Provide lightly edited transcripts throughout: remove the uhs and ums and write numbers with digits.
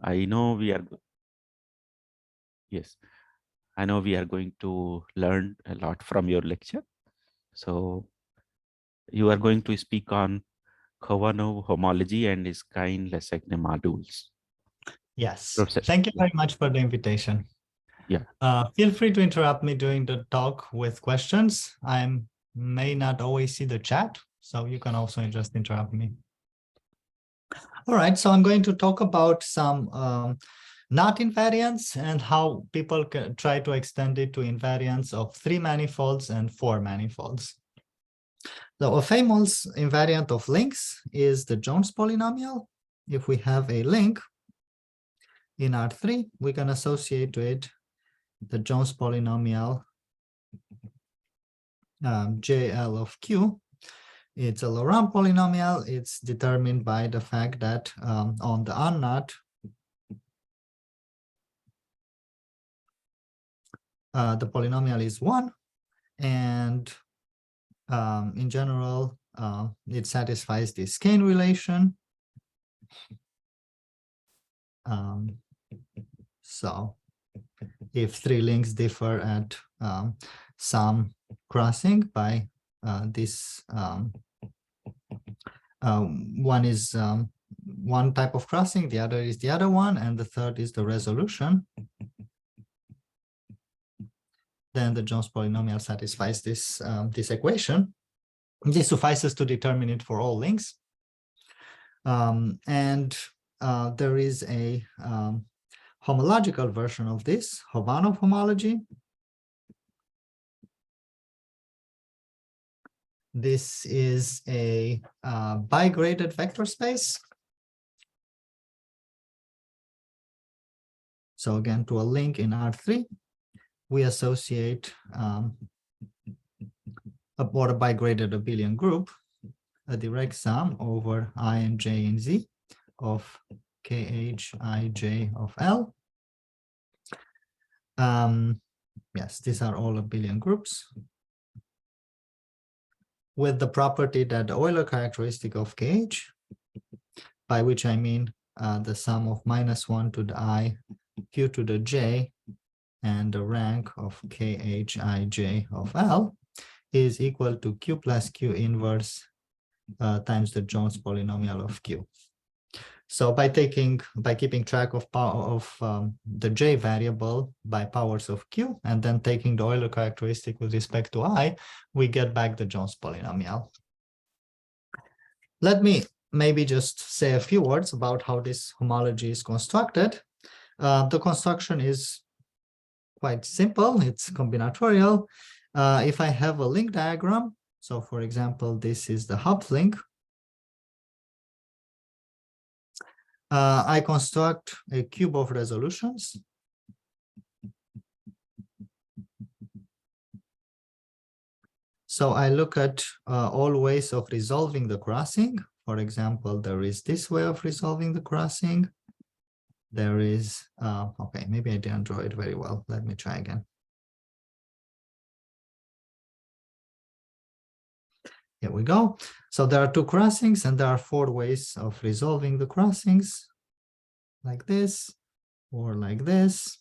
I know we are, yes, I know we are going to learn a lot from your lecture. So you are going to speak on Khovanov homology and Skein Lasagna modules. Yes. Professor. Thank you very much for the invitation. Yeah. Feel free to interrupt me during the talk with questions. I may not always see the chat, so you can also just interrupt me. All right, so I'm going to talk about some knot invariants and how people can try to extend it to invariants of 3 manifolds and 4 manifolds. So a famous invariant of links is the Jones polynomial. If we have a link in R3, we can associate to it the Jones polynomial JL of Q. It's a Laurent polynomial. It's determined by the fact that on the unknot, the polynomial is 1, and in general, it satisfies the Skein relation. So if 3 links differ at some crossing by this, one is one type of crossing, the other is the other one, and the third is the resolution, then the Jones polynomial satisfies this, this equation. This suffices to determine it for all links. And there is a homological version of this, Khovanov homology. This is a bi-graded vector space. So again, to a link in R3, we associate or a bi-graded abelian group, a direct sum over I and j and z of kh I j of L. Yes, these are all abelian groups with the property that the Euler characteristic of kh, by which I mean the sum of -1 to the I, q to the j, and the rank of kh I j of L is equal to q plus q inverse times the Jones polynomial of q. So by keeping track of the j variable by powers of q, and then taking the Euler characteristic with respect to I, we get back the Jones polynomial. Let me maybe just say a few words about how this homology is constructed. The construction is quite simple. It's combinatorial. If I have a link diagram, so for example, this is the hub link, I construct a cube of resolutions. So I look at all ways of resolving the crossing. For example, there is this way of resolving the crossing. There is, okay, maybe I didn't draw it very well. Let me try again. Here we go. So there are 2 crossings, and there are 4 ways of resolving the crossings, like this, or like this.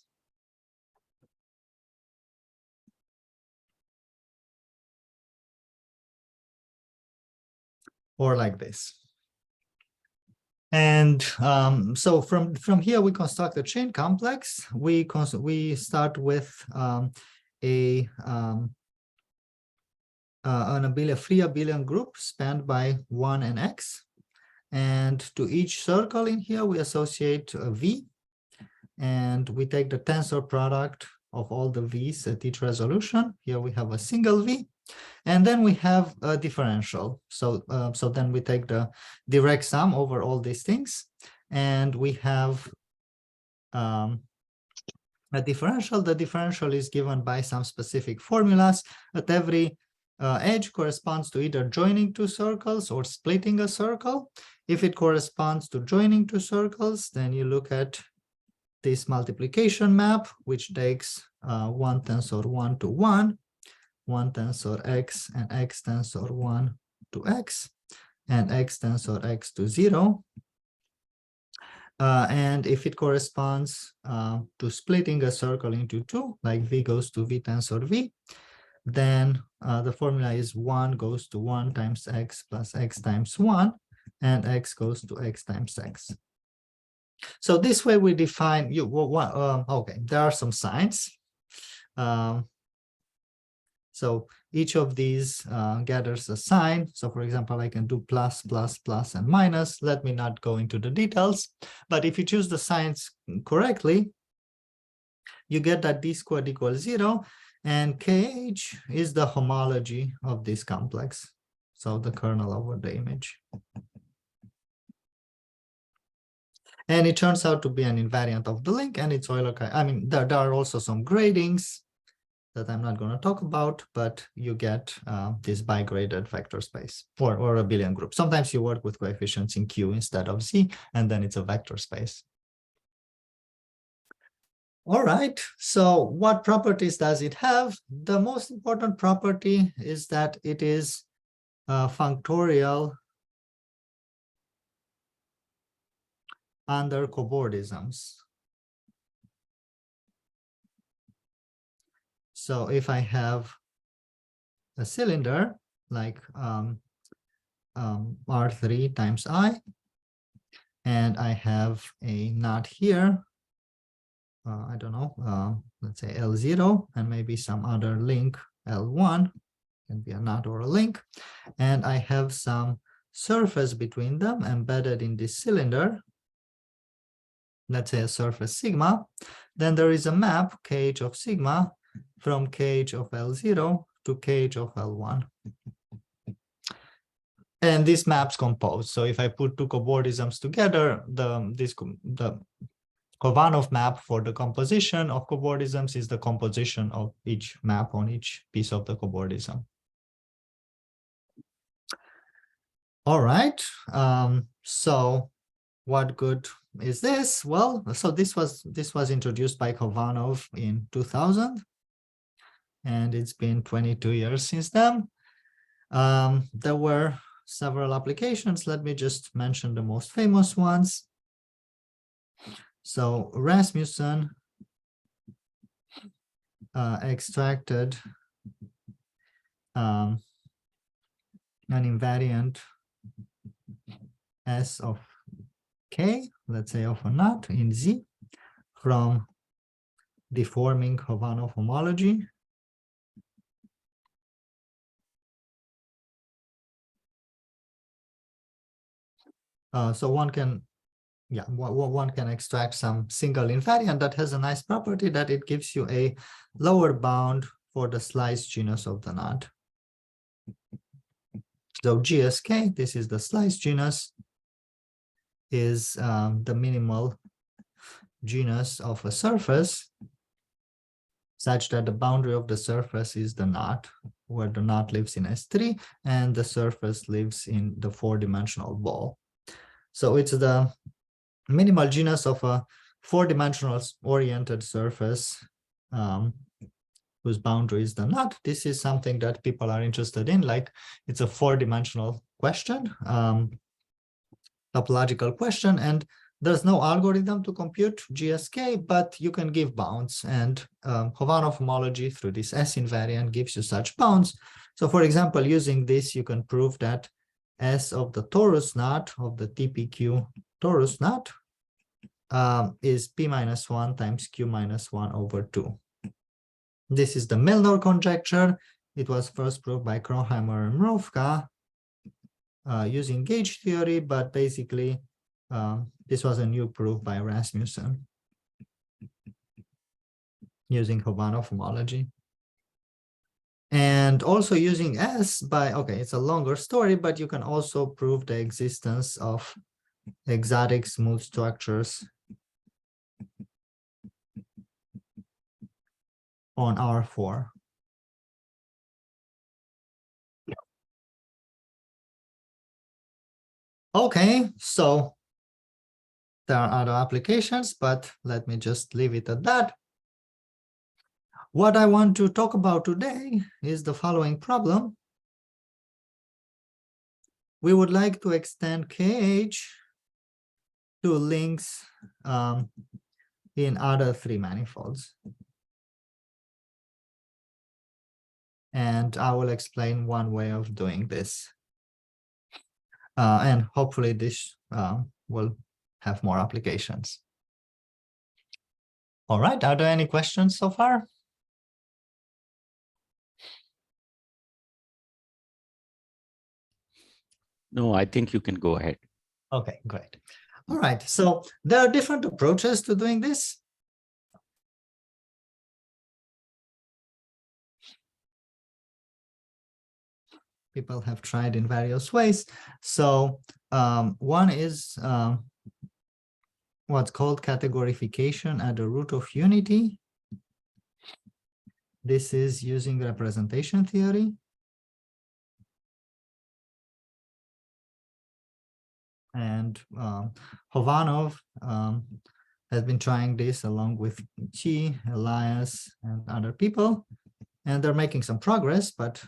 Or like this. And so from here, we construct a chain complex. We start with an free abelian group spanned by 1 and x. And to each circle in here, we associate a v. And we take the tensor product of all the v's at each resolution. Here we have a single v. And then we have a differential. So, so then we take the direct sum over all these things. And we have a differential. The differential is given by some specific formulas. At every edge corresponds to either joining 2 circles or splitting a circle. If it corresponds to joining 2 circles, then you look at this multiplication map, which takes 1 tensor 1 to 1, 1 tensor x, and x tensor 1 to x, and x tensor x to 0. And if it corresponds to splitting a circle into two, like V goes to V tensor V, then the formula is 1 goes to 1 times x plus x times 1, and x goes to x times x. So this way we define you. Okay, there are some signs. So each of these gathers a sign. So for example, I can do plus, plus, plus, and minus. Let me not go into the details. But if you choose the signs correctly, you get that d squared equals 0. And KH is the homology of this complex. So the kernel over the image. And it turns out to be an invariant of the link, and it's Euler. I mean, there are also some gradings that I'm not going to talk about, but you get this bi-graded vector space or abelian group. Sometimes you work with coefficients in Q instead of Z, and then it's a vector space. All right, so what properties does it have? The most important property is that it is functorial under cobordisms. So if I have a cylinder like R3 times I, and I have a knot here, I don't know, let's say L0, and maybe some other link L1, can be a knot or a link, and I have some surface between them embedded in this cylinder, let's say a surface sigma, then there is a map KH of sigma from KH of L0 to KH of L1. And these maps compose. So if I put two cobordisms together, the Khovanov map for the composition of cobordisms is the composition of each map on each piece of the cobordism. All right. So what good is this? Well, so this was introduced by Khovanov in 2000, and it's been 22 years since then. There were several applications. Let me just mention the most famous ones. So Rasmussen extracted an invariant S of K, let's say of a knot in Z, from deforming Khovanov homology. So one can extract some single invariant that has a nice property that it gives you a lower bound for the slice genus of the knot. So GSK, this is the slice genus, is the minimal genus of a surface such that the boundary of the surface is the knot, where the knot lives in S3 and the surface lives in the four-dimensional ball. So it's the minimal genus of a four-dimensional oriented surface whose boundary is the knot. This is something that people are interested in, like it's a four-dimensional question, topological question, and there's no algorithm to compute GSK, but you can give bounds, and Khovanov homology through this S invariant gives you such bounds. So for example, using this, you can prove that S of the torus knot of the TPQ torus knot is P minus 1 times Q minus 1 over 2. This is the Milnor conjecture. It was first proved by Kronheimer and Mrówka using gauge theory, but basically this was a new proof by Rasmussen using Khovanov homology. And also using S by, okay, it's a longer story, but you can also prove the existence of exotic smooth structures on R4. Okay, so there are other applications, but let me just leave it at that. What I want to talk about today is the following problem. We would like to extend KH to links in other three manifolds. And I will explain one way of doing this. And hopefully this will have more applications. All right, are there any questions so far? No, I think you can go ahead. Okay, great. All right, so there are different approaches to doing this. People have tried in various ways. So one is what's called categorification at the root of unity. This is using representation theory. And Khovanov has been trying this along with Chi, Elias, and other people. And they're making some progress, but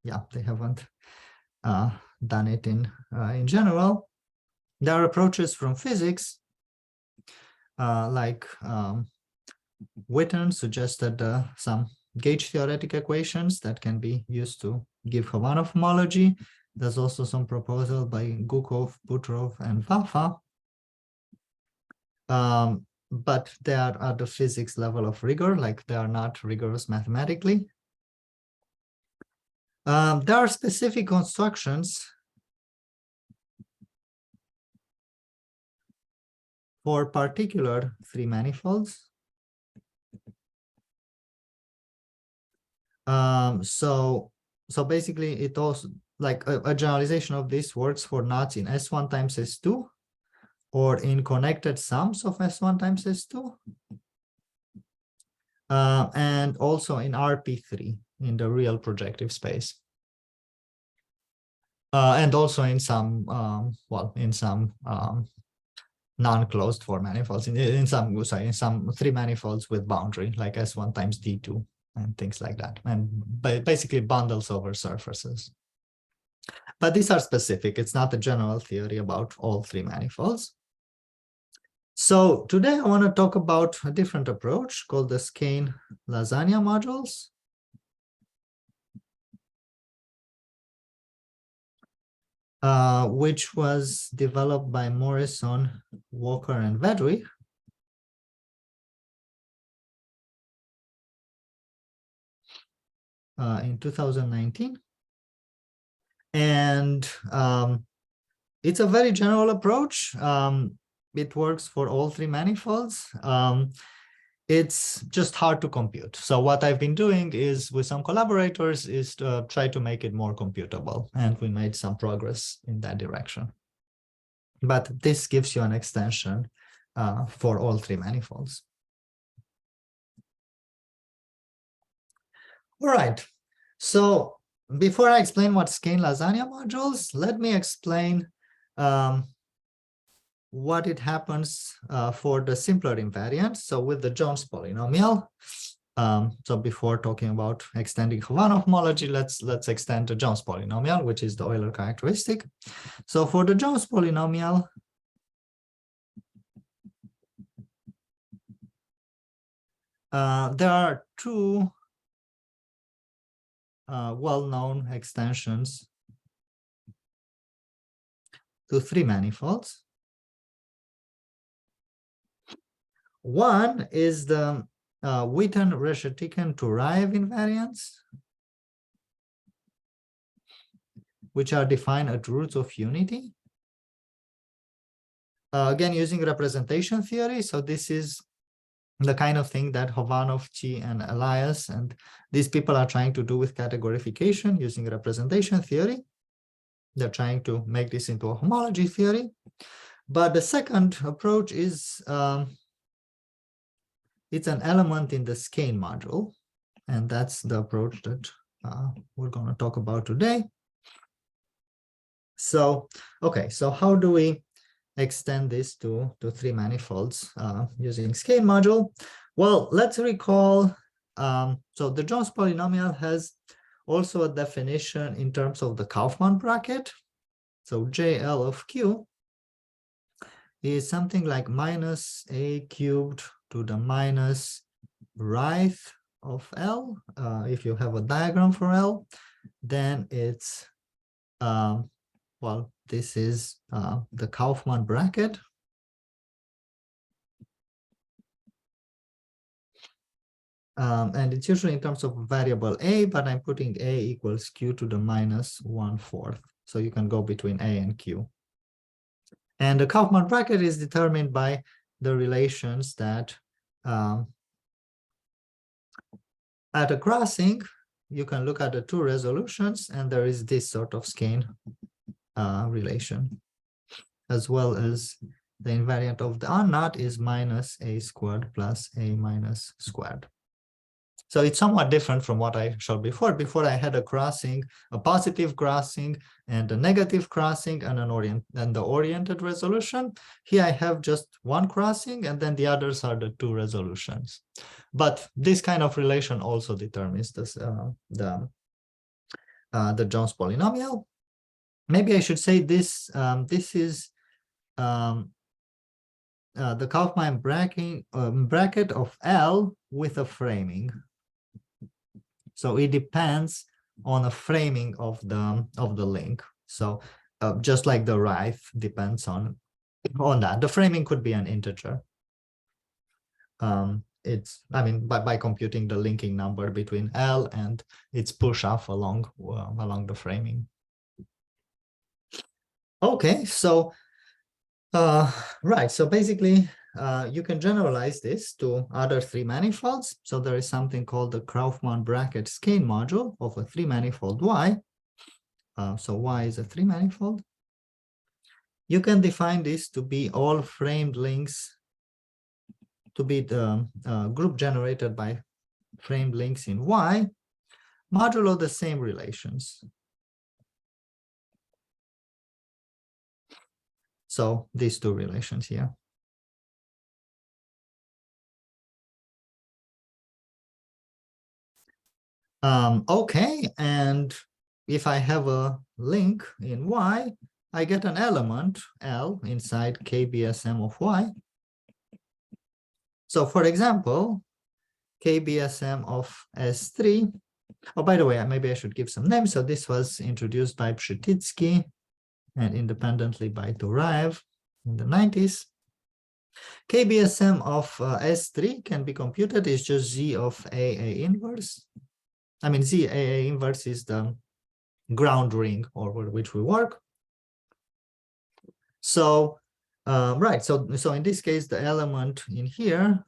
yeah, they haven't done it in general. There are approaches from physics, like Witten suggested some gauge theoretic equations that can be used to give Khovanov homology. There's also some proposal by Gukov, Butrov, and Vafa. But they are at the physics level of rigor, like they are not rigorous mathematically. There are specific constructions for particular three manifolds. So basically it also, like a generalization of this works for knots in S1 times S2 or in connected sums of S1 times S2. And also in RP3 in the real projective space. And also in some, non-closed four manifolds, in some three manifolds with boundary, like S1 times D2 and things like that, and basically bundles over surfaces. But these are specific. It's not a general theory about all three manifolds. So today I want to talk about a different approach called the Skein Lasagna modules. Which was developed by Morrison, Walker, and Vedrich. In 2019. And it's a very general approach. It works for all three manifolds. It's just hard to compute. So what I've been doing is, with some collaborators, is to try to make it more computable. And we made some progress in that direction. But this gives you an extension for all three manifolds. All right. So before I explain what Skein Lasagna modules, let me explain what it happens for the simpler invariant. So with the Jones polynomial, so before talking about extending Khovanov homology, let's extend the Jones polynomial, which is the Euler characteristic. So for the Jones polynomial, there are two well-known extensions to three manifolds. One is the Witten-Reshetikhin-Turaev invariants, which are defined at roots of unity. Again, using representation theory. So this is the kind of thing that Khovanov, Chi, and Elias and these people are trying to do with categorification using representation theory. They're trying to make this into a homology theory. But the second approach is it's an element in the Skein module. And that's the approach that we're going to talk about today. So, okay, so how do we extend this to three manifolds using Skein module? Well, let's recall, so the Jones polynomial has also a definition in terms of the Kaufman bracket. So JL of Q is something like minus a cubed to the minus right of L. If you have a diagram for L, then it's, well, this is the Kaufman bracket. And it's usually in terms of variable a, but I'm putting a equals q to the minus 1/4. So you can go between a and q. And the Kaufman bracket is determined by the relations that at a crossing, you can look at the two resolutions, and there is this sort of Skein relation, as well as the invariant of the unknot is minus a squared plus a minus squared. So it's somewhat different from what I showed before. Before I had a crossing, a positive crossing and a negative crossing and the oriented resolution. Here I have just one crossing, and then the others are the two resolutions. But this kind of relation also determines this, the Jones polynomial. Maybe I should say this. This is the Kaufman bracket of L with a framing. So it depends on a framing of the link. So just like the right depends on that. The framing could be an integer. It's, I mean, by computing the linking number between L and its push off along the framing. Okay, so right. So basically, you can generalize this to other three manifolds. So there is something called the Kaufman bracket Skein module of a three manifold Y. So Y is a three manifold. You can define this to be all framed links, to be the group generated by framed links in Y, modulo the same relations. So these two relations here. Okay, and if I have a link in Y, I get an element L inside KBSM of Y. So for example, KBSM of S3. Oh, by the way, maybe I should give some names. So this was introduced by Pshititsky and independently by Turaev in the 90s. KBSM of S3 can be computed. It's just Z of AA inverse. I mean, Z AA inverse is the ground ring over which we work. So, right. So in this case, the element in here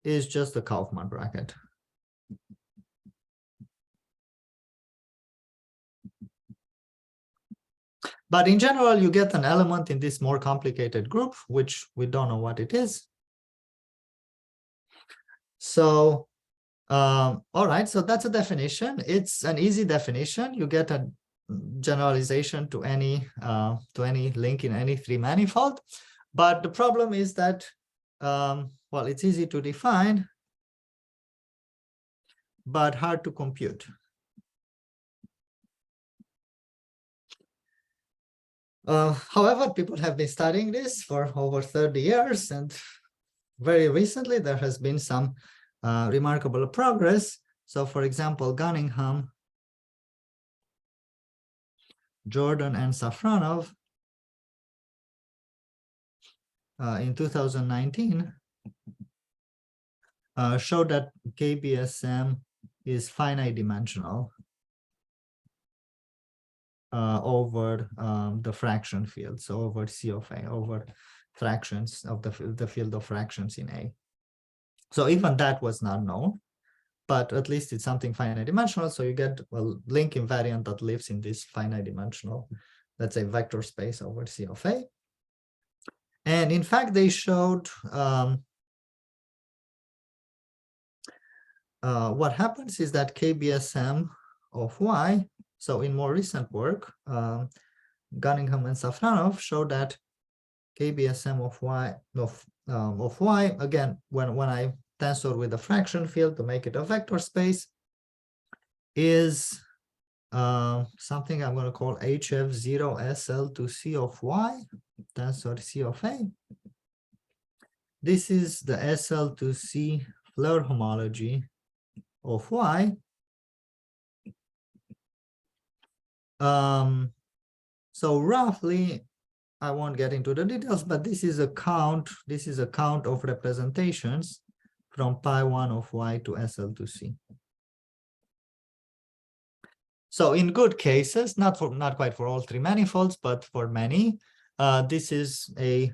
is just the Kaufman bracket. But in general, you get an element in this more complicated group, which we don't know what it is. So, all right, so that's a definition. It's an easy definition. You get a generalization to any link in any three manifold. But the problem is that, well, it's easy to define, but hard to compute. However, people have been studying this for over 30 years, and very recently there has been some remarkable progress. So, for example, Cunningham, Jordan, and Safronov in 2019 showed that KBSM is finite dimensional over the fraction field, so over C of A, over fractions of the field of fractions in A. So even that was not known, but at least it's something finite dimensional. So you get a link invariant that lives in this finite dimensional, let's say, vector space over C of A. And in fact, they showed what happens is that KBSM of Y, so in more recent work, Cunningham and Safronov showed that KBSM of Y, again, when I tensor with a fraction field to make it a vector space, is something I'm going to call HF0SL2C of Y, tensor C of A. This is the SL2C Floer homology of Y. So roughly, I won't get into the details, but this is a count. This is a count of representations from pi1 of Y to SL2C. So in good cases, not quite for all three manifolds, but for many, this is a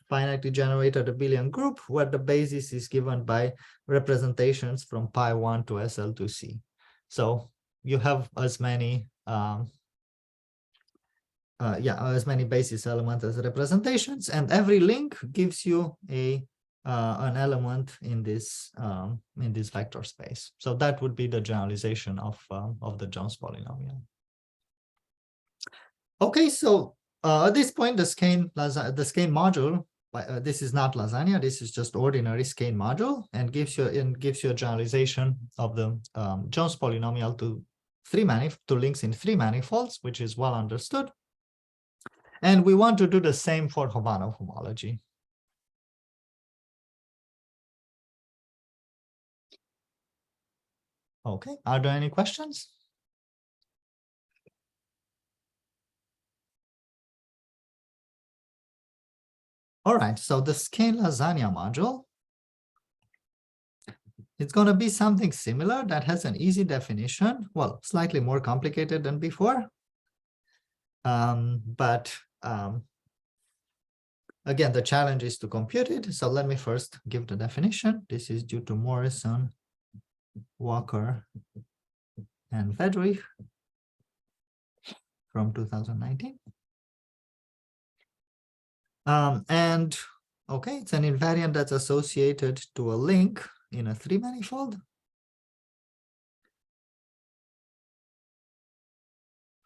finitely generated abelian group where the basis is given by representations from pi1 to SL2C. So you have as many as many basis elements as representations, and every link gives you an element in this vector space. So that would be the generalization of the Jones polynomial. Okay, so at this point, the Skein module. This is not lasagna. This is just ordinary Skein module, and gives you a generalization of the Jones polynomial to links in three manifolds, which is well understood. And we want to do the same for Khovanov homology. Okay, are there any questions? All right, so the Skein Lasagna module, it's going to be something similar that has an easy definition, well, slightly more complicated than before. Again, the challenge is to compute it. So let me first give the definition. This is due to Morrison, Walker, and Vedrich from 2019. And okay, it's an invariant that's associated to a link in a three manifold.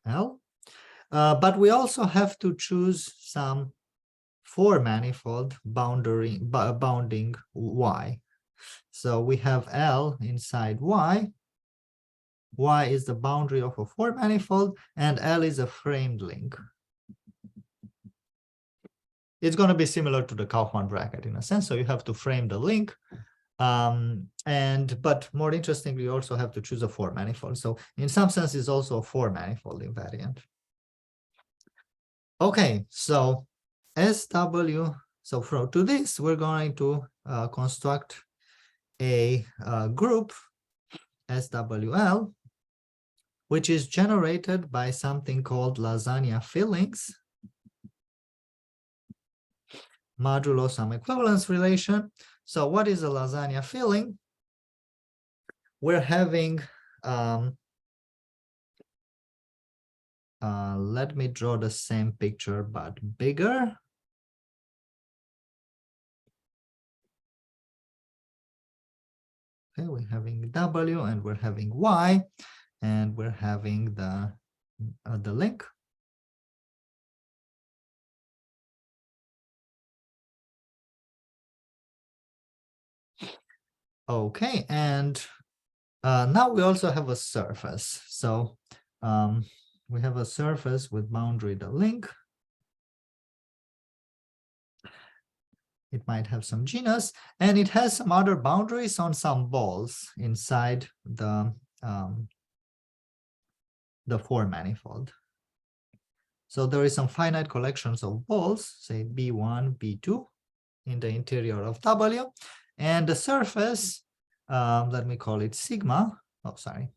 L. But we also have to choose some four manifold bounding Y. So we have L inside Y. Y is the boundary of a four manifold, and L is a framed link. It's going to be similar to the Kaufman bracket in a sense. So you have to frame the link. But more interestingly, you also have to choose a four manifold. So in some sense, it's also a four manifold invariant. Okay, so SW, so to this, we're going to construct a group SWL, which is generated by something called lasagna fillings modulo some equivalence relation. So what is a lasagna filling? We're having, let me draw the same picture, but bigger. Okay, we're having W and we're having Y, and we're having the link. Okay, and now we also have a surface. So we have a surface with boundary the link. It might have some genus, and it has some other boundaries on some balls inside the four manifold. So there is some finite collections of balls, say B1, B2, in the interior of W, and the surface, let me call it sigma. Oh, sorry.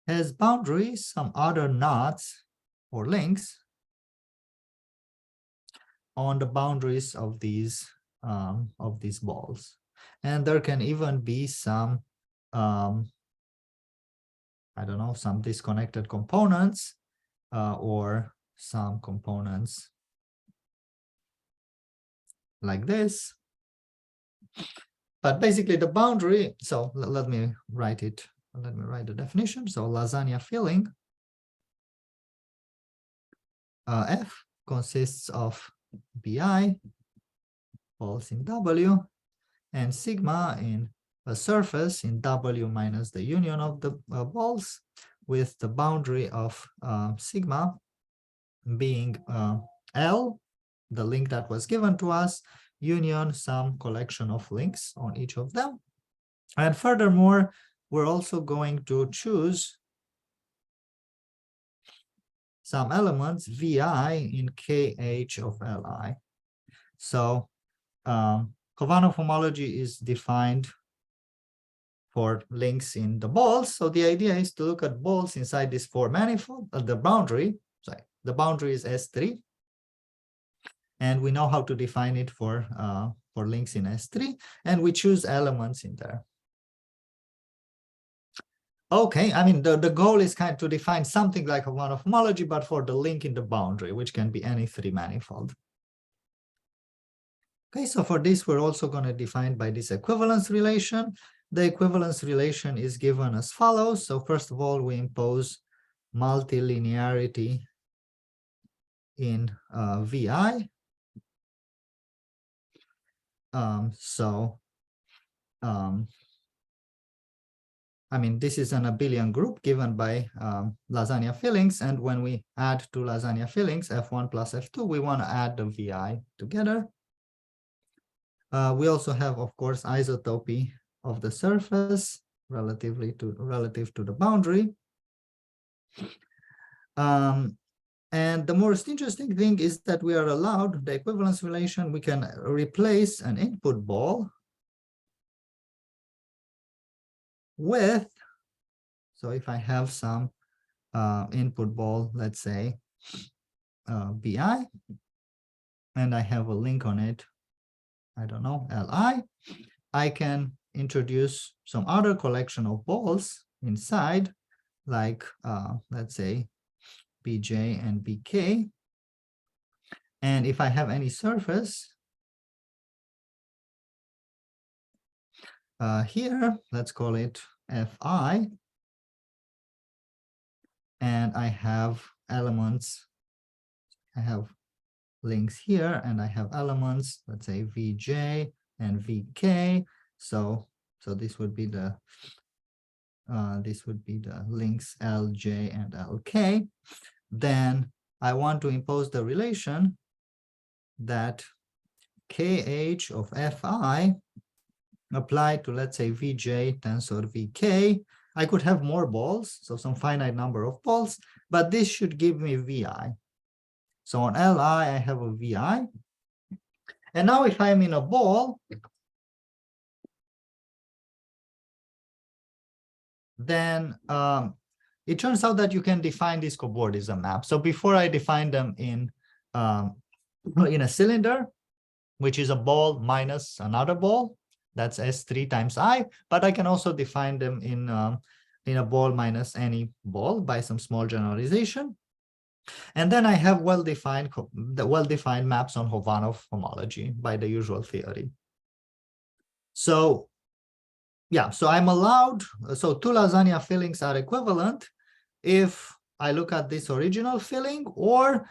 Has boundaries, some other knots or links on the boundaries of these balls, and there can even be some I don't know, some disconnected components or some components like this. But basically the boundary, so let me write it. Let me write the definition. So lasagna filling F consists of BI, balls in W, and sigma in a surface in W minus the union of the balls, with the boundary of sigma being L, the link that was given to us, union some collection of links on each of them. And furthermore, we're also going to choose some elements Vi in KH of Li. So Khovanov homology is defined for links in the balls. So the idea is to look at balls inside this four manifold, the boundary, sorry, the boundary is S3. And we know how to define it for links in S3, and we choose elements in there. Okay, I mean, the goal is kind of to define something like a Khovanov homology, but for the link in the boundary, which can be any three manifold. Okay, so for this, we're also going to define by this equivalence relation. The equivalence relation is given as follows. So first of all, we impose multilinearity in Vi. I mean, this is an abelian group given by lasagna fillings. And when we add two lasagna fillings, F1 plus F2, we want to add the Vi together. We also have, of course, isotopy of the surface relative to the boundary. And the most interesting thing is that we are allowed the equivalence relation. We can replace an input ball with, so if I have some input ball, let's say Bi, and I have a link on it, I don't know, Li, I can introduce some other collection of balls inside, like let's say Bj and Bk. And if I have any surface here, let's call it Fi, and I have elements, I have links here, and I have elements, let's say Vj and Vk. So this would be the links Lj and Lk. Then I want to impose the relation that Kh of Fi applied to, let's say, Vj tensor Vk. I could have more balls, so some finite number of balls, but this should give me Vi. So on Li, I have a Vi. And now if I'm in a ball, then it turns out that you can define this cobordism map. So before I define them in a cylinder, which is a ball minus another ball, that's S3 times I, but I can also define them in a ball minus any ball by some small generalization. And then I have well-defined maps on Khovanov homology by the usual theory. So yeah, so I'm allowed, so two lasagna fillings are equivalent if I look at this original filling, or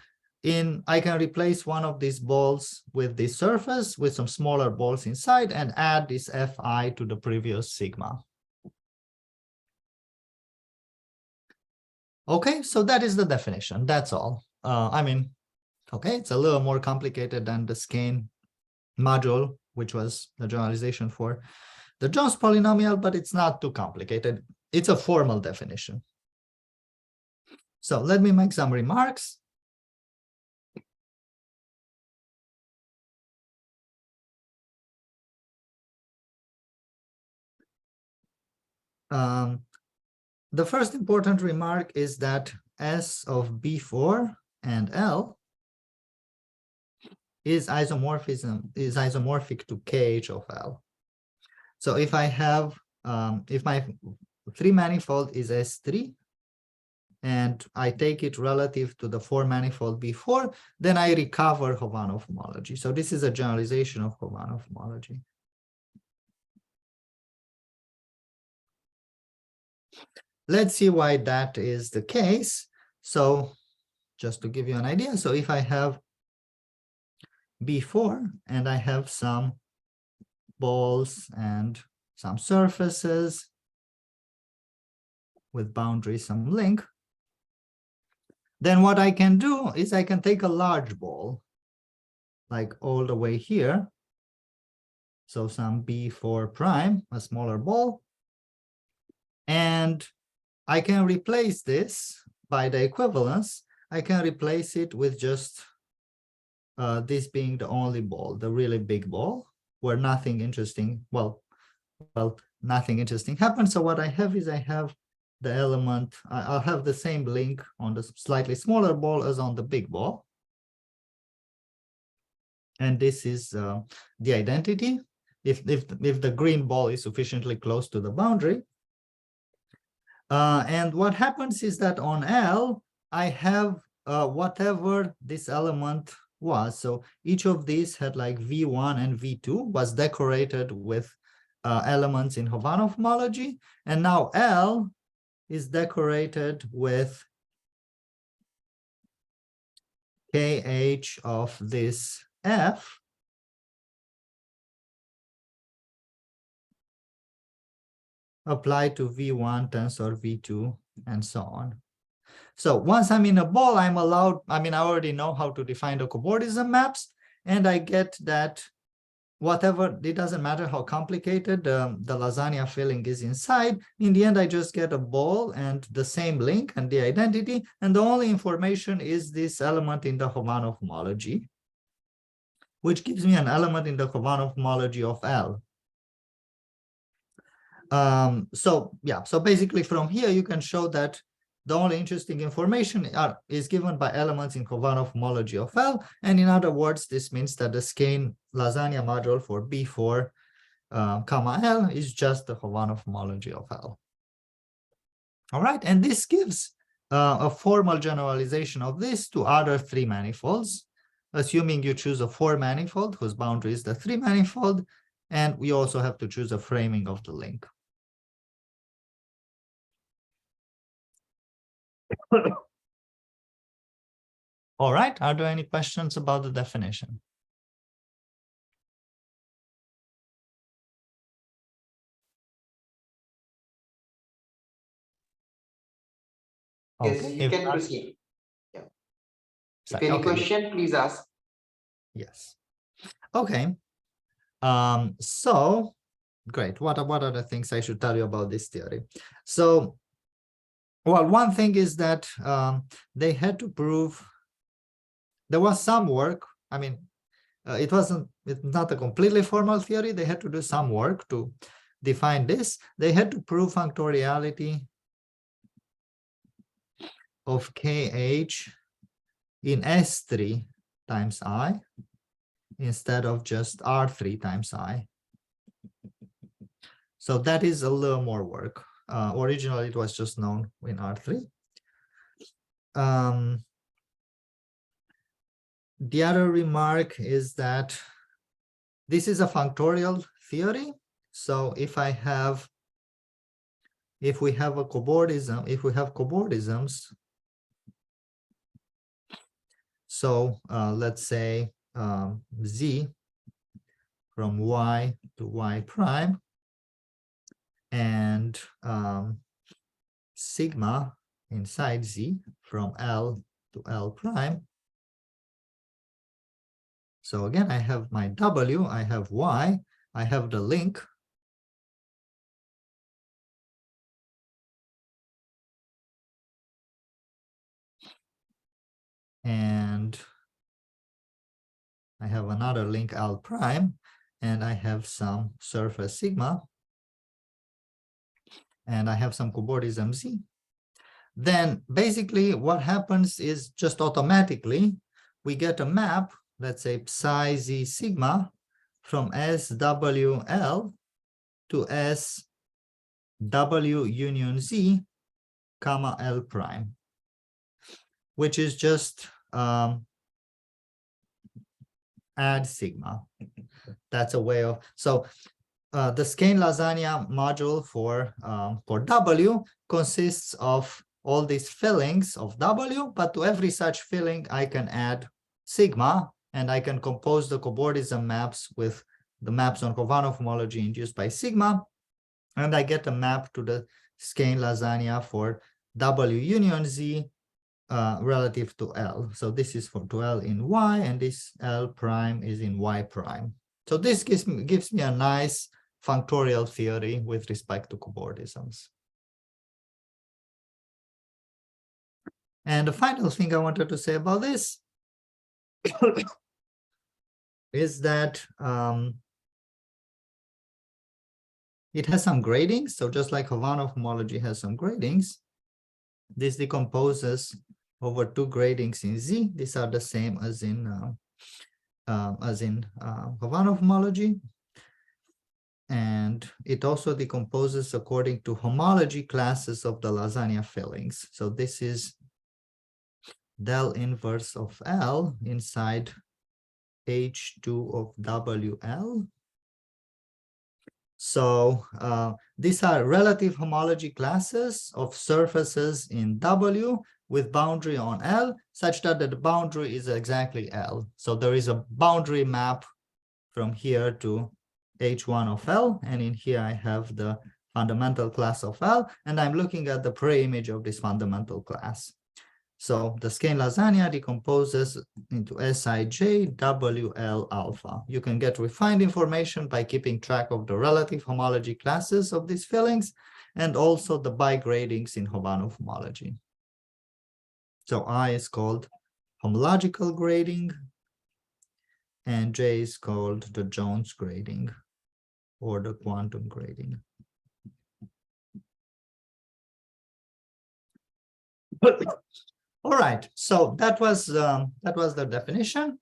I can replace one of these balls with this surface with some smaller balls inside and add this Fi to the previous sigma. Okay, so that is the definition. That's all. I mean, okay, it's a little more complicated than the Skein module, which was the generalization for the Jones polynomial, but it's not too complicated. It's a formal definition. So let me make some remarks. The first important remark is that S of B4 and L is isomorphic to KH of L. So if I have, if my three manifold is S3, and I take it relative to the four manifold B4, then I recover Khovanov homology. So this is a generalization of Khovanov homology. Let's see why that is the case. So just to give you an idea, so if I have B4 and I have some balls and some surfaces with boundary, some link. Then what I can do is I can take a large ball, like all the way here. So some B4 prime, a smaller ball. And I can replace this by the equivalence. I can replace it with just this being the only ball, the really big ball, where nothing interesting, well, nothing interesting happens. So what I have is I have the element, I'll have the same link on the slightly smaller ball as on the big ball. And this is the identity. If the green ball is sufficiently close to the boundary. And what happens is that on L, I have whatever this element was. So each of these had like V1 and V2 was decorated with elements in Khovanov homology. And now L is decorated with KH of this F. Applied to V1, tensor V2, and so on. So once I'm in a ball, I'm allowed, I mean, I already know how to define the cobordism maps, and I get that whatever, it doesn't matter how complicated the lasagna filling is inside. In the end, I just get a ball and the same link and the identity, and the only information is this element in the Khovanov homology, which gives me an element in the Khovanov homology of L. So basically from here you can show that the only interesting information is given by elements in Khovanov homology of L, and in other words this means that the Skein lasagna module for B4 comma L is just the Khovanov homology of L. All right, and this gives a formal generalization of this to other three manifolds, assuming you choose a 4 manifold whose boundary is the 3 manifold, and we also have to choose a framing of the link. All right, are there any questions about the definition? Yes, Okay, you if can not, proceed. Yeah. If sorry, any okay. question, please ask. Yes. Okay. So great. What are the things I should tell you about this theory? So, well, one thing is that they had to prove there was some work. I mean, it's not a completely formal theory. They had to do some work to define this. They had to prove functoriality of KH in S3 times I instead of just R3 times I. So that is a little more work. Originally, it was just known in R3. The other remark is that this is a functorial theory. So if we have a cobordism, if we have cobordisms, so let's say Z from Y to Y prime, and sigma inside Z from L to L prime. So again, I have my W, I have Y, I have the link. And I have another link L prime, and I have some surface sigma, and I have some cobordism Z. Then basically what happens is just automatically we get a map, let's say psi Z sigma from SWL to SW union Z comma L prime, which is just add sigma. That's a way of, so the Skein lasagna module for W consists of all these fillings of W, but to every such filling, I can add sigma, and I can compose the cobordism maps with the maps on Khovanov homology induced by sigma, and I get a map to the Skein lasagna for W union Z relative to L. So this is to L in Y, and this L prime is in Y prime. So this gives me a nice functorial theory with respect to cobordisms. And the final thing I wanted to say about this is that it has some gradings. So just like Khovanov homology has some gradings, this decomposes over 2 gradings in Z. These are the same as in Khovanov homology. And it also decomposes according to homology classes of the lasagna fillings. So this is del inverse of L inside H2 of WL. So these are relative homology classes of surfaces in W with boundary on L, such that the boundary is exactly L. So there is a boundary map from here to H1 of L, and in here I have the fundamental class of L, and I'm looking at the preimage of this fundamental class. So the Skein lasagna decomposes into Sij WL alpha. You can get refined information by keeping track of the relative homology classes of these fillings and also the bi-gradings in Khovanov homology. So I is called homological grading and J is called the Jones grading or the quantum grading. All right, so that was the definition.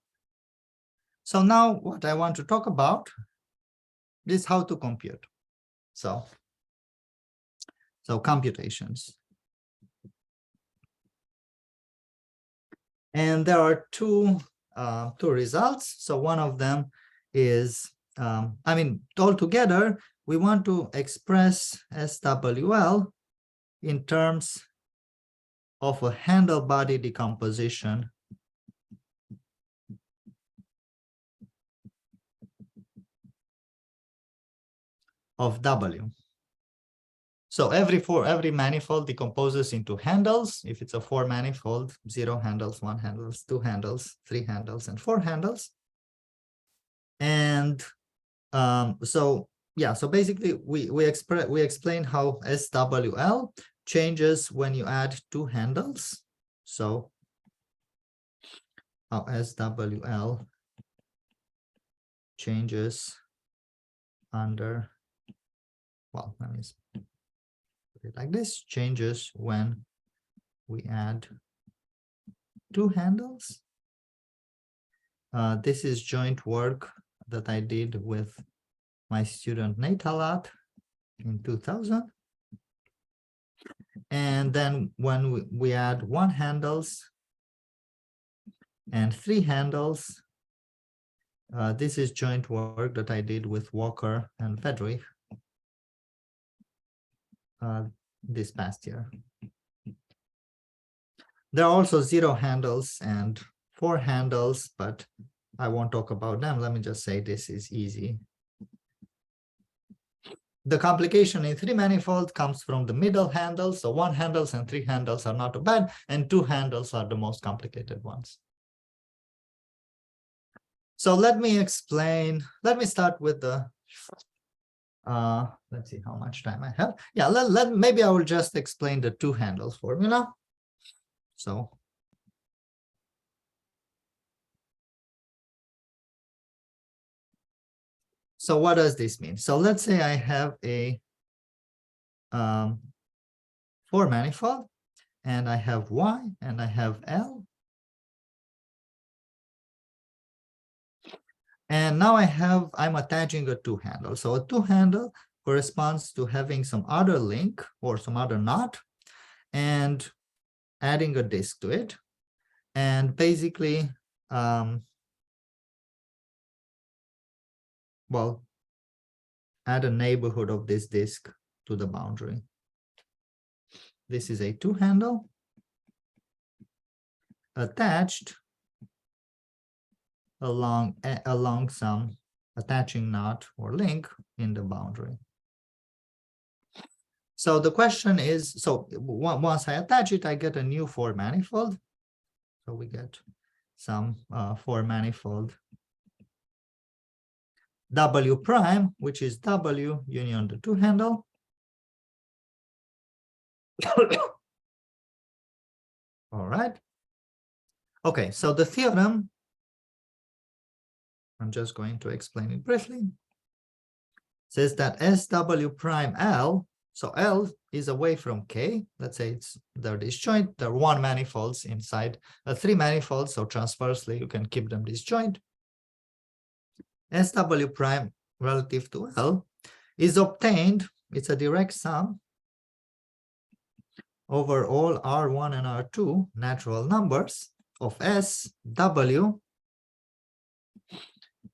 So now what I want to talk about is how to compute. So computations. And there are two results. So one of them is, altogether, we want to express SWL in terms of a handle body decomposition of W. So every manifold decomposes into handles. If it's a 4 manifold, 0 handles, 1 handles, 2 handles, 3 handles, and 4 handles. And so basically we explain how SWL changes when you add 2 handles. So how SWL changes under, well, let me put it like this, changes when we add 2 handles. This is joint work that I did with my student Natalat in 2000. And then when we add 1 handles and 3 handles, this is joint work that I did with Walker and Fedrich this past year. There are also 0 handles and 4 handles, but I won't talk about them. Let me just say this is easy. The complication in 3 manifold comes from the middle handles. So 1 handles and 3 handles are not too bad, and 2 handles are the most complicated ones. So let me explain. Let me start with the, let's see how much time I have. Yeah, maybe I will just explain the 2 handles formula. So what does this mean? So let's say I have a 4 manifold, and I have Y and I have L. And now I'm attaching a 2 handle. So a 2 handle corresponds to having some other link or some other knot and adding a disk to it. And basically, add a neighborhood of this disk to the boundary. This is a 2 handle attached along some attaching knot or link in the boundary. So the question is, so once I attach it, I get a new 4 manifold. So we get some 4 manifold W prime, which is W union the 2 handle. All right. Okay, so the theorem, I'm just going to explain it briefly, says that SW prime L, so L is away from K. Let's say it's they're disjoint. There are 1 manifolds inside 3 manifolds, so transversely you can keep them disjoint. SW prime relative to L is obtained, it's a direct sum over all R1 and R2 natural numbers of SW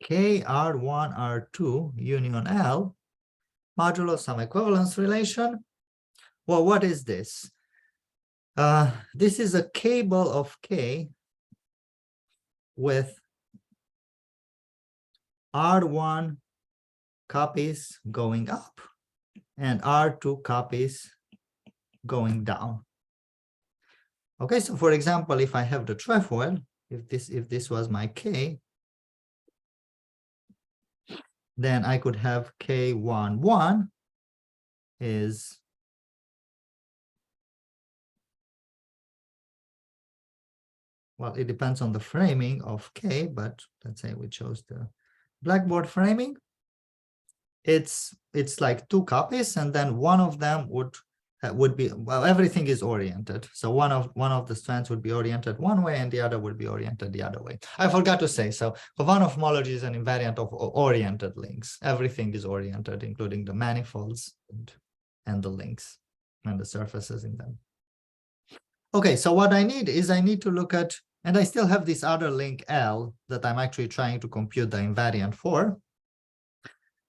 K R1 R2 union L modulo some equivalence relation. Well, what is this? This is a cable of K with R1 copies going up and R2 copies going down. Okay, so for example, if I have the trefoil, if this was my K, then I could have K11 is well, it depends on the framing of K, but let's say we chose the blackboard framing. It's like 2 copies, and then one of them would be, well, everything is oriented. So one of the strands would be oriented one way and the other would be oriented the other way. I forgot to say, so Khovanov homology is an invariant of oriented links. Everything is oriented, including the manifolds and the links and the surfaces in them. Okay, so what I need is I need to look at, and I still have this other link L that I'm actually trying to compute the invariant for.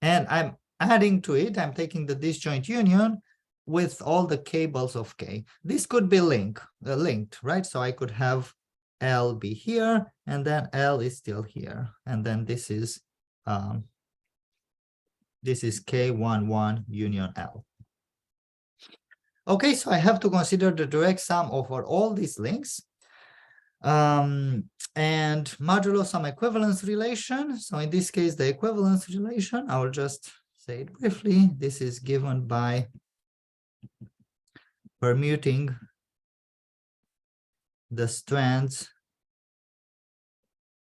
And I'm adding to it, I'm taking the disjoint union with all the cables of K. This could be linked, right? So I could have L be here, and then L is still here. And then this is K11 union L. Okay, so I have to consider the direct sum over all these links. And modulo some equivalence relation. So in this case, the equivalence relation, I will just say it briefly. This is given by permuting the strands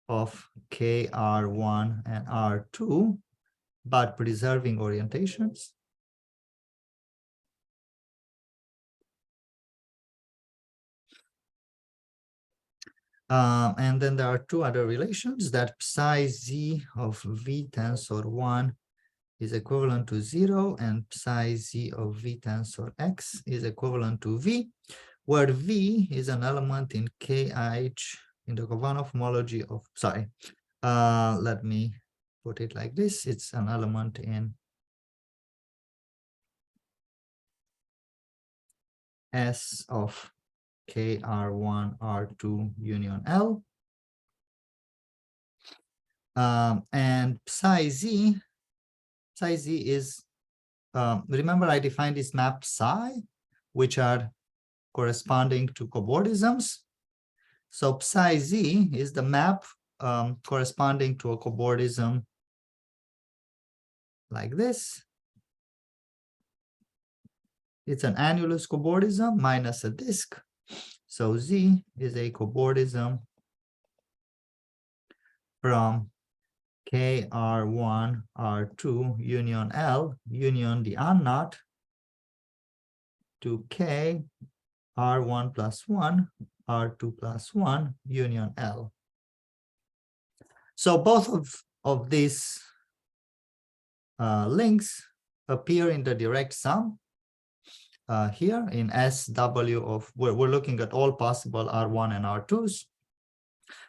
of KR1 and R2, but preserving orientations. And then there are 2 other relations, that psi z of V tensor 1 is equivalent to 0 and psi z of V tensor x is equivalent to V, where V is an element in KIH in the Khovanov homology of, sorry, let me put it like this. It's an element in S of KR1 R2 union L. And psi z is, remember I defined this map psi, which are corresponding to cobordisms. So psi z is the map corresponding to a cobordism like this. It's an annulus cobordism minus a disk. So Z is a cobordism from KR1 R2 union L union the unknot to K R1 plus 1 R2 plus 1 union L. So both of these links appear in the direct sum here in SW of, we're looking at all possible R1 and R2s.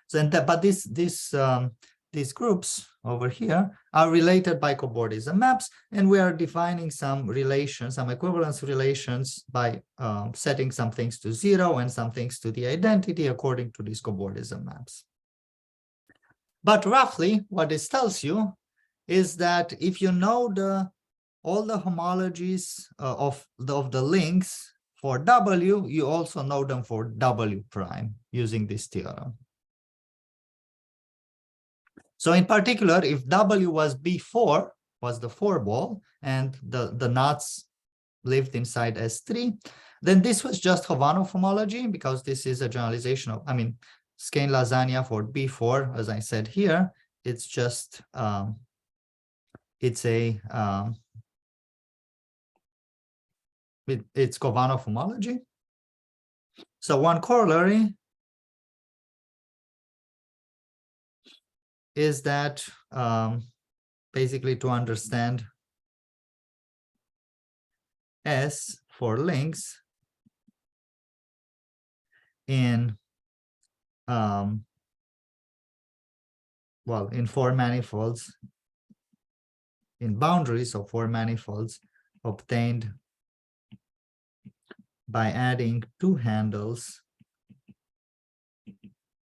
So, but these groups over here are related by cobordism maps, and we are defining some relations, some equivalence relations by setting some things to 0 and some things to the identity according to these cobordism maps. But roughly, what this tells you is that if you know all the homologies of the links for W, you also know them for W prime using this theorem. So in particular, if W was B4, was the 4 ball, and the knots lived inside S3, then this was just Khovanov homology, because this is a generalization of, I mean, Skein lasagna for B4, as I said here, it's just, it's Khovanov homology. So one corollary is that basically to understand S for links in well, in 4 manifolds, in boundaries of 4 manifolds obtained by adding 2 handles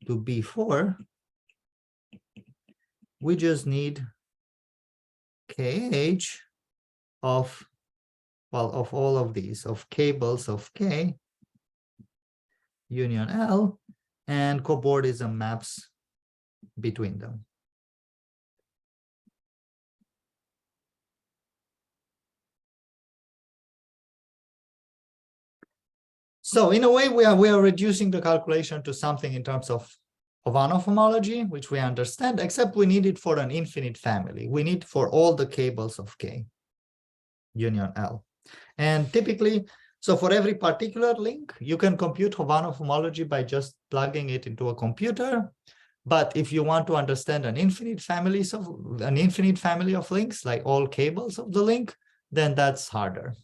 to B4, we just need KH of, well, of all of these, of cables of K union L, and cobordism maps between them. So in a way, we are reducing the calculation to something in terms of Khovanov homology, which we understand, except we need it for an infinite family. We need for all the cables of K union L. And typically, so for every particular link, you can compute Khovanov homology by just plugging it into a computer. But if you want to understand an infinite family of links, like all cables of the link, then that's harder.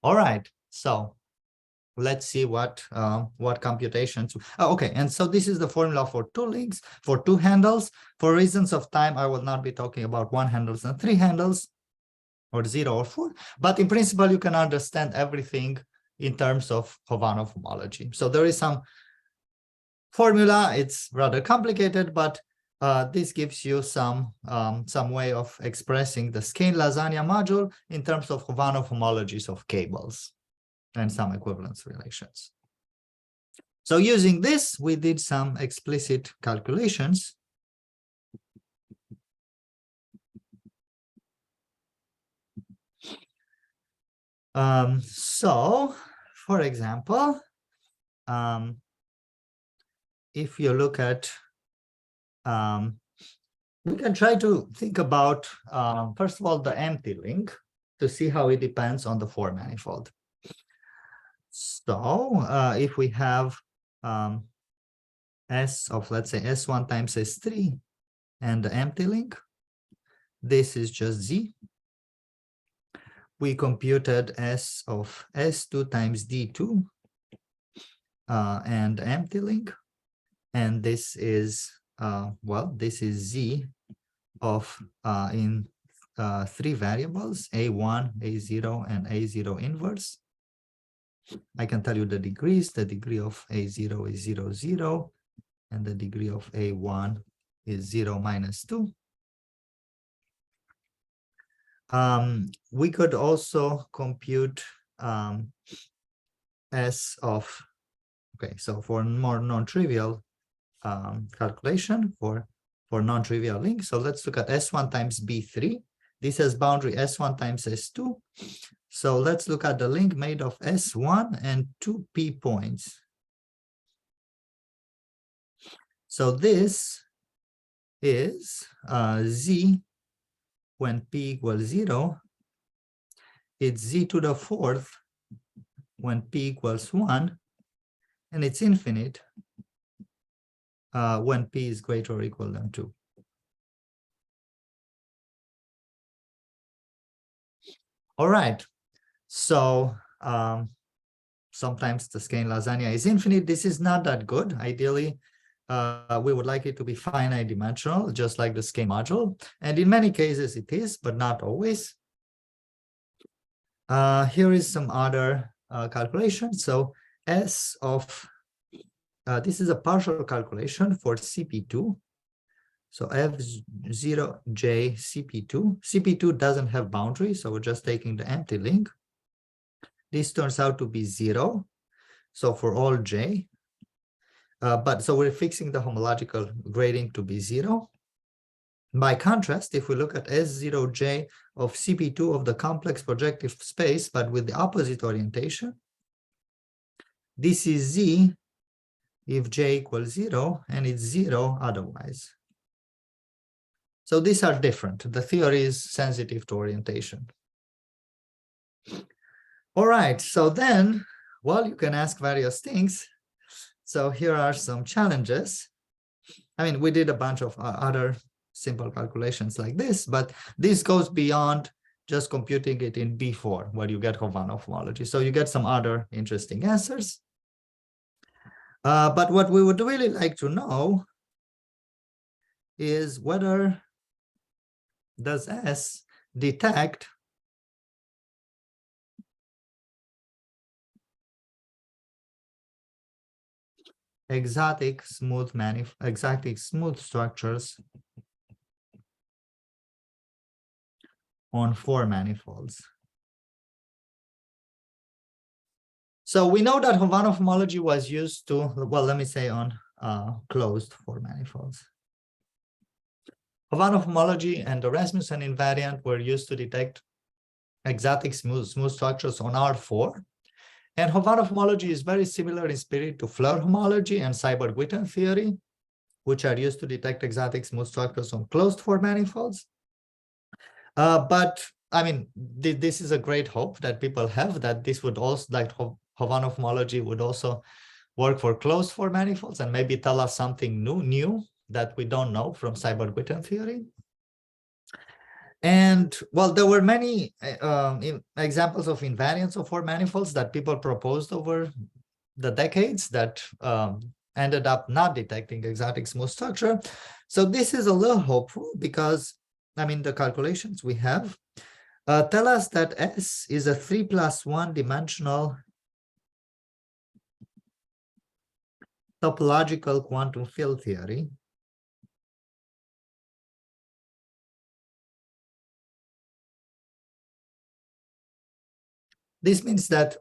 All right, so let's see what computations. Oh, okay, and so this is the formula for 2 links, for 2 handles. For reasons of time, I will not be talking about 1 handles and 3 handles, or 0 or 4. But in principle, you can understand everything in terms of Khovanov homology. So there is some formula. It's rather complicated, but this gives you some way of expressing the Skein lasagna module in terms of Khovanov homologies of cables and some equivalence relations. So using this, we did some explicit calculations. So, for example, if you look at, we can try to think about, first of all, the empty link to see how it depends on the 4 manifold. So if we have S of, let's say, S1 times S3 and the empty link, this is just Z. We computed S of S2 times D2 and empty link. And this is, well, this is Z of in 3 variables, A1, A0, and A0 inverse. I can tell you the degrees. The degree of A0 is 0, 0, and the degree of A1 is 0 minus 2. We could also compute S of, okay, so for more non-trivial calculation for non-trivial links. So let's look at S1 times B3. This has boundary S1 times S2. So let's look at the link made of S1 and 2 P points. So this is Z when P equals 0. It's Z to the 4th when P equals 1. And it's infinite when P is greater or equal than 2. All right. So sometimes the Skein lasagna is infinite. This is not that good. Ideally, we would like it to be finite dimensional, just like the Skein module. And in many cases it is, but not always. Here is some other calculation. So S of this is a partial calculation for CP2. So F0J CP2. CP2 doesn't have boundary, so we're just taking the empty link. This turns out to be 0. So for all J, so we're fixing the homological grading to be 0. By contrast, if we look at S0J of CP2 of the complex projective space, but with the opposite orientation, this is Z if J equals 0, and it's 0 otherwise. So these are different. The theory is sensitive to orientation. All right, so then, well, you can ask various things. So here are some challenges. I mean, we did a bunch of other simple calculations like this, but this goes beyond just computing it in B4, where you get Khovanov homology. So you get some other interesting answers. But what we would really like to know is whether does S detect exotic smooth structures on 4 manifolds. So we know that Khovanov homology was used to, well, let me say on closed 4 manifolds. Khovanov homology and the Rasmussen invariant were used to detect exotic smooth structures on R4. And Khovanov homology is very similar in spirit to Floer homology and Seiberg-Witten theory, which are used to detect exotic smooth structures on closed 4 manifolds. But I mean, this is a great hope that people have, that this would also, like Khovanov homology would also work for closed 4 manifolds and maybe tell us something new that we don't know from Seiberg-Witten theory. And well, there were many examples of invariants of 4 manifolds that people proposed over the decades that ended up not detecting exotic smooth structure. So this is a little hopeful because, I mean, the calculations we have tell us that S is a 3+1 dimensional topological quantum field theory. This means that,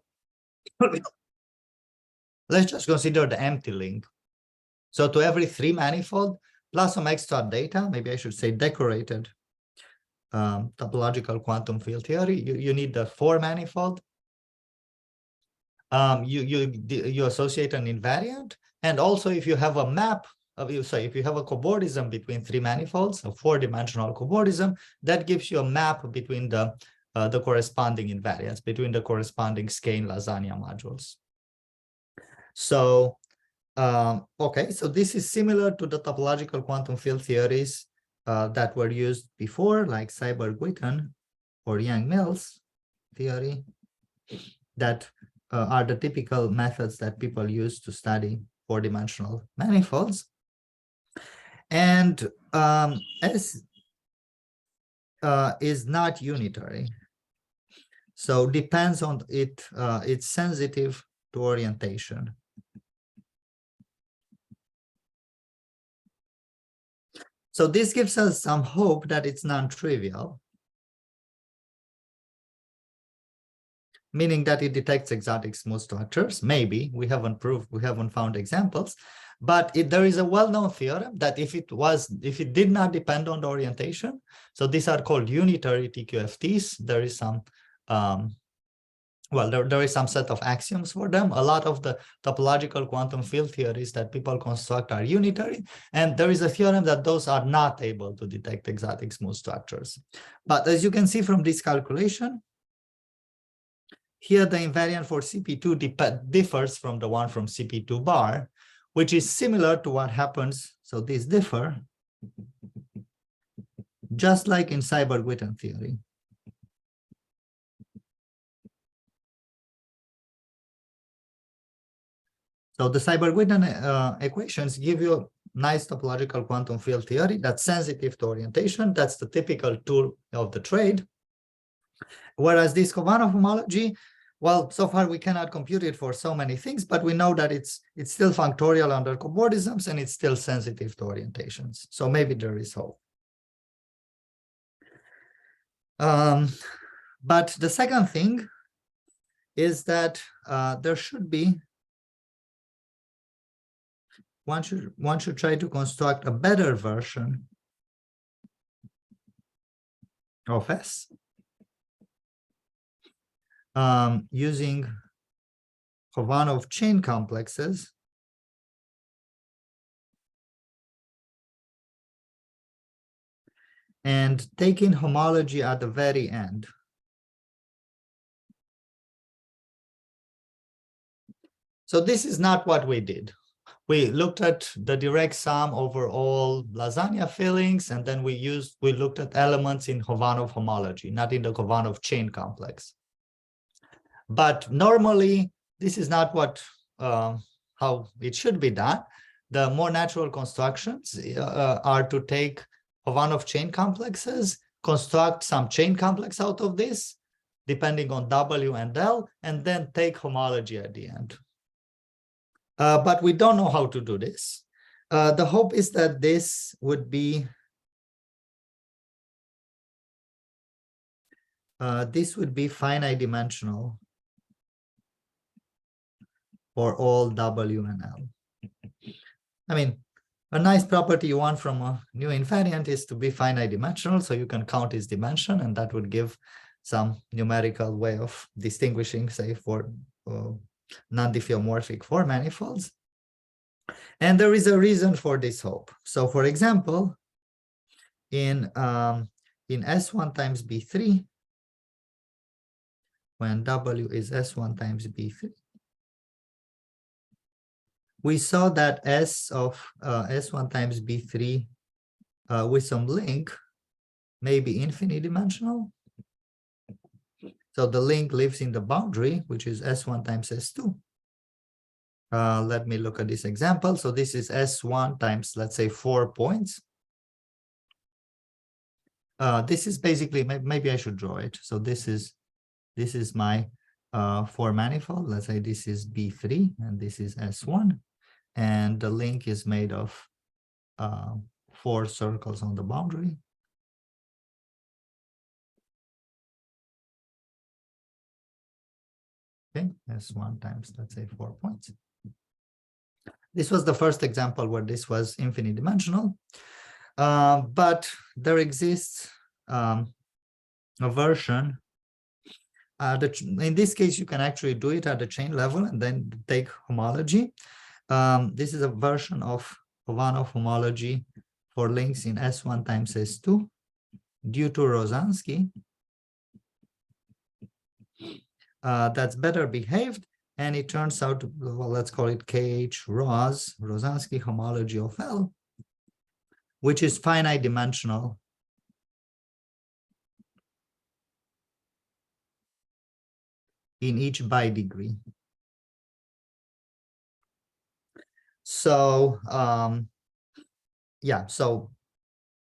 let's just consider the empty link. So to every 3 manifold, plus some extra data, maybe I should say decorated topological quantum field theory, you need the 4 manifold. You associate an invariant. And also if you have a map, if you have a cobordism between 3 manifolds, a 4-dimensional cobordism, that gives you a map between the corresponding invariants, between the corresponding Skein Lasagna modules. So, okay, so this is similar to the topological quantum field theories that were used before, like Seiberg-Witten or Yang-Mills theory, that are the typical methods that people use to study 4-dimensional manifolds. And S is not unitary. So depends on it, it's sensitive to orientation. So this gives us some hope that it's non-trivial, meaning that it detects exotic smooth structures. Maybe we haven't proved, we haven't found examples, but there is a well-known theorem that if it did not depend on the orientation, so these are called unitary TQFTs. There is some, well, there is some set of axioms for them. A lot of the topological quantum field theories that people construct are unitary, and there is a theorem that those are not able to detect exotic smooth structures. But as you can see from this calculation, here the invariant for CP2 differs from the one from CP2 bar, which is similar to what happens. So these differ, just like in Seiberg-Witten theory. So the Seiberg-Witten equations give you a nice topological quantum field theory that's sensitive to orientation. That's the typical tool of the trade. Whereas this Khovanov homology Well, so far we cannot compute it for so many things, but we know that it's still functorial under cobordisms and it's still sensitive to orientations. So maybe there is hope. But the second thing is that there should be, one should try to construct a better version of S using Khovanov chain complexes and taking homology at the very end. So this is not what we did. We looked at the direct sum over all lasagna fillings, and then we looked at elements in Khovanov homology, not in the Khovanov chain complex. But normally, this is not what how it should be done. The more natural constructions are to take Khovanov chain complexes, construct some chain complex out of this, depending on W and L, and then take homology at the end. But we don't know how to do this. The hope is that this would be finite dimensional for all W and L. I mean, a nice property you want from a new invariant is to be finite dimensional, so you can count its dimension, and that would give some numerical way of distinguishing, say, for non-diffeomorphic four manifolds. And there is a reason for this hope. So for example, in S1 times B3, when W is S1 times B3, we saw that S of S1 times B3 with some link may be infinite dimensional. So the link lives in the boundary, which is S1 times S2. Let me look at this example. So this is S1 times, let's say, 4 points. This is basically, maybe I should draw it. So this is my 4 manifold. Let's say this is B3 and this is S1. And the link is made of 4 circles on the boundary. Okay, S1 times, let's say, 4 points. This was the first example where this was infinite dimensional, but there exists a version. In this case, you can actually do it at the chain level and then take homology. This is a version of Khovanov homology for links in S1 times S2 due to Rosansky. That's better behaved, and it turns out, well, let's call it KH-Ros, Rosansky homology of L, which is finite dimensional in each bidegree. So, yeah, so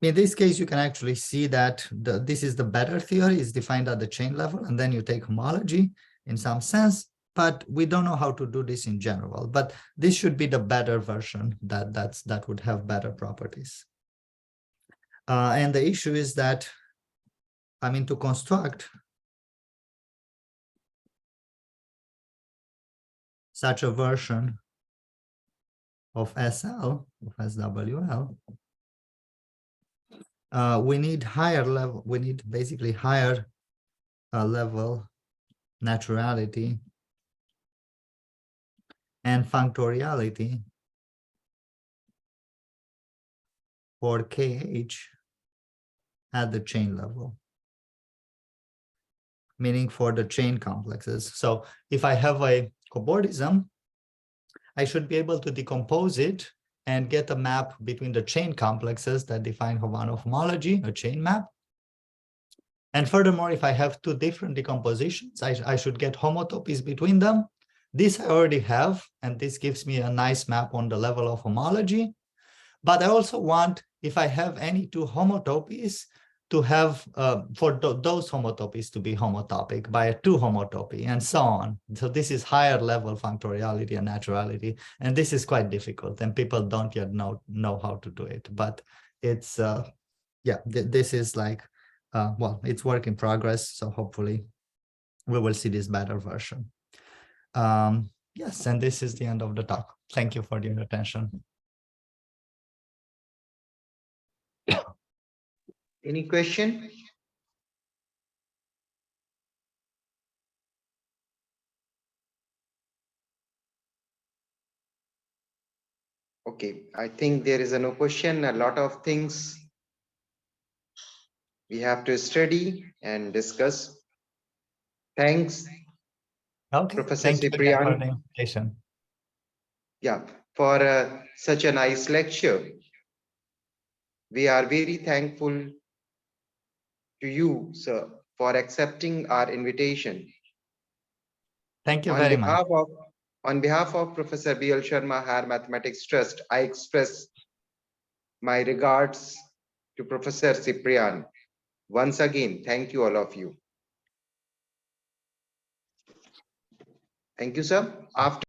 in this case, you can actually see that this is the better theory, is defined at the chain level, and then you take homology in some sense, but we don't know how to do this in general. But this should be the better version that would have better properties. And the issue is that, I mean, to construct such a version of SL, of SWL, we need higher level, we need basically higher level naturality and functoriality for KH at the chain level, meaning for the chain complexes. So if I have a cobordism, I should be able to decompose it and get a map between the chain complexes that define Khovanov homology, a chain map. And furthermore, if I have 2 different decompositions, I should get homotopies between them. This I already have, and this gives me a nice map on the level of homology. But I also want, if I have any 2 homotopies, to have for those homotopies to be homotopic by a two homotopy and so on. So this is higher level functoriality and naturality, and this is quite difficult, and people don't yet know how to do it. But it's yeah, this is like well, it's work in progress. So hopefully we will see this better version. Yes, and this is the end of the talk. Thank you for your attention. Any question? Okay, I think there is no question. A lot of things we have to study and discuss. Thanks, Okay, Professor thank you again for the Ciprian. invitation. Yeah, for such a nice lecture. We are very thankful to you, sir, for accepting our invitation. Thank you very much. On behalf of Professor B.L. Sharma Higher Mathematics Trust, I express my regards to Professor Ciprian. Once again, thank you all of you. Thank you, sir. After